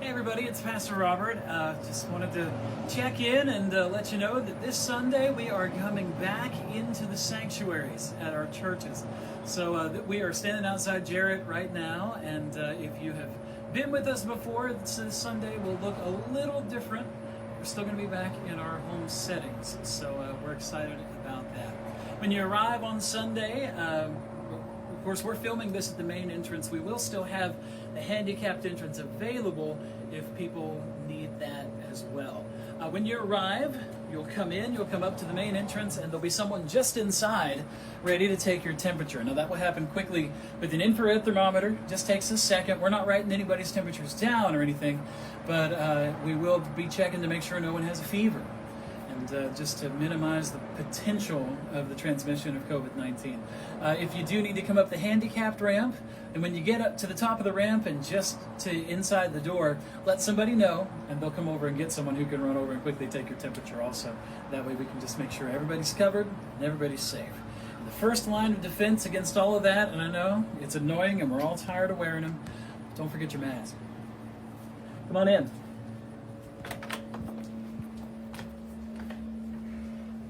Hey everybody, it's Pastor Robert. Just wanted to check in and let you know that this Sunday we are coming back into the sanctuaries at our churches. So we are standing outside Jarrett right now, and if you have been with us before, this Sunday will look a little different. We're still going to be back in our home settings, so we're excited about that. When you arrive on Sunday, of course, we're filming this at the main entrance. We will still have the handicapped entrance available if people need that as well. When you arrive, you'll come up to the main entrance, and there'll be someone just inside ready to take your temperature. Now, that will happen quickly with an infrared thermometer. Just takes a second. We're not writing anybody's temperatures down or anything, but we will be checking to make sure no one has a fever, and just to minimize the potential of the transmission of COVID-19. If you do need to come up the handicapped ramp, and when you get up to the top of the ramp and just to inside the door, let somebody know, and they'll come over and get someone who can run over and quickly take your temperature also. That way we can just make sure everybody's covered and everybody's safe. And the first line of defense against all of that, and I know it's annoying and we're all tired of wearing them, don't forget your mask. Come on in.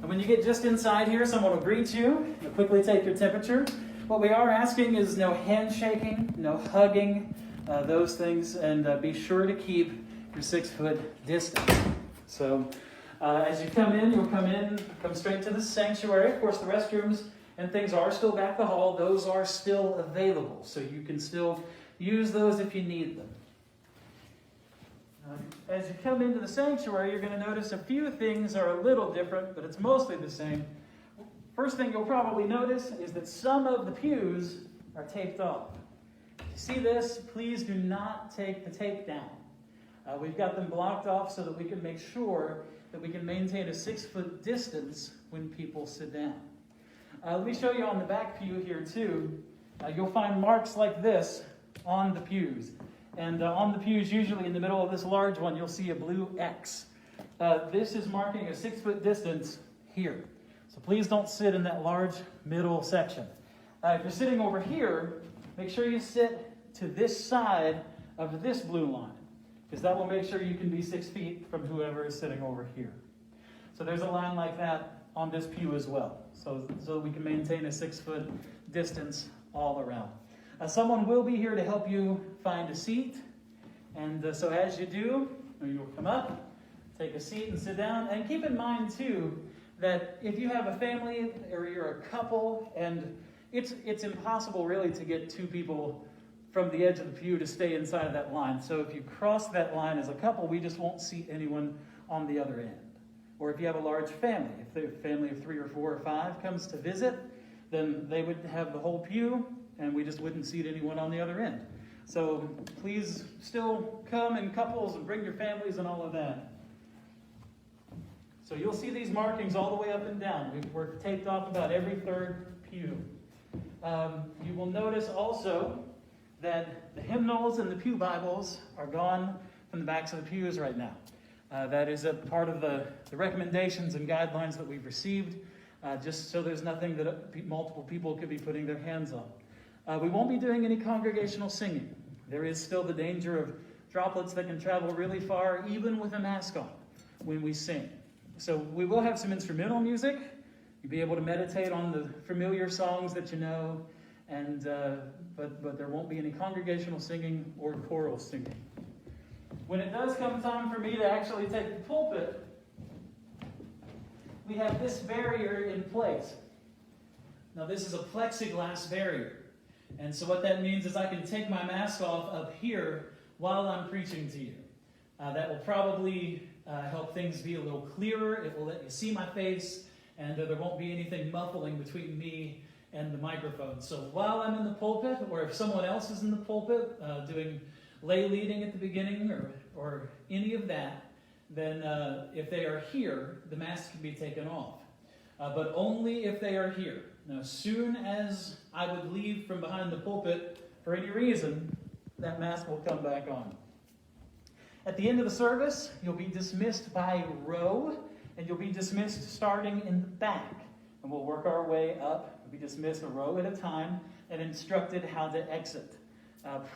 And when you get just inside here, someone will greet you. They'll quickly take your temperature. What we are asking is no handshaking, no hugging, those things, and be sure to keep your 6-foot distance. So as you come in, come straight to the sanctuary. Of course, the restrooms and things are still back the hall. Those are still available, so you can still use those if you need them. As you come into the sanctuary, you're going to notice a few things are a little different, but it's mostly the same. First thing you'll probably notice is that some of the pews are taped off. If you see this, please do not take the tape down. We've got them blocked off so that we can make sure that we can maintain a 6-foot distance when people sit down. Let me show you on the back pew here too. You'll find marks like this on the pews. And on the pews, usually in the middle of this large one, you'll see a blue X. This is marking a 6-foot distance here. So please don't sit in that large middle section. If you're sitting over here, make sure you sit to this side of this blue line, because that will make sure you can be 6 feet from whoever is sitting over here. So there's a line like that on this pew as well, so we can maintain a 6-foot distance all around. Someone will be here to help you find a seat, and so as you do, you'll come up, take a seat and sit down, and keep in mind too that if you have a family or you're a couple, and it's impossible really to get 2 people from the edge of the pew to stay inside of that line. So if you cross that line as a couple, we just won't seat anyone on the other end. Or if you have a large family, if the family of 3 or 4 or 5 comes to visit, then they would have the whole pew, and we just wouldn't seat anyone on the other end. So please still come in couples and bring your families and all of that. So you'll see these markings all the way up and down. We're taped off about every 3rd pew. You will notice also that the hymnals and the pew Bibles are gone from the backs of the pews right now. That is a part of the recommendations and guidelines that we've received, just so there's nothing that multiple people could be putting their hands on. We won't be doing any congregational singing. There is still the danger of droplets that can travel really far, even with a mask on, when we sing. So we will have some instrumental music. You'll be able to meditate on the familiar songs that you know, and but there won't be any congregational singing or choral singing. When it does come time for me to actually take the pulpit, we have this barrier in place. Now this is a plexiglass barrier. And so what that means is I can take my mask off up here while I'm preaching to you. That will probably help things be a little clearer. It will let you see my face, and there won't be anything muffling between me and the microphone. So while I'm in the pulpit, or if someone else is in the pulpit doing lay leading at the beginning or any of that, then if they are here, the mask can be taken off. But only if they are here. Now, as soon as I would leave from behind the pulpit for any reason, that mask will come back on. At the end of the service, you'll be dismissed by row, and you'll be dismissed starting in the back. And we'll work our way up. We'll be dismissed a row at a time and instructed how to exit.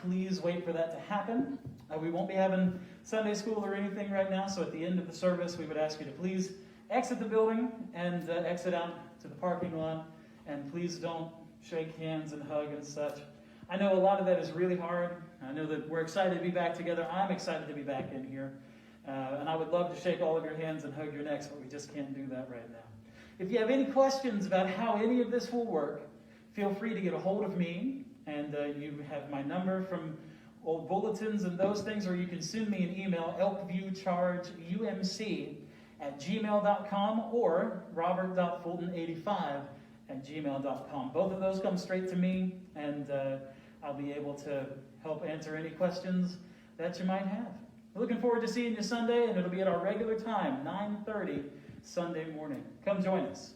Please wait for that to happen. We won't be having Sunday school or anything right now, so at the end of the service, we would ask you to please exit the building and exit out to the parking lot, and please don't shake hands and hug and such. I know a lot of that is really hard. I know that we're excited to be back together. I'm excited to be back in here, and I would love to shake all of your hands and hug your necks, but we just can't do that right now. If you have any questions about how any of this will work, feel free to get a hold of me, and you have my number from old bulletins and those things, or you can send me an email, elkviewchargeumc@gmail.com or robert.fulton85@gmail.com. Both of those come straight to me, and I'll be able to help answer any questions that you might have. We're looking forward to seeing you Sunday, and it'll be at our regular time, 9:30 Sunday morning. Come join us.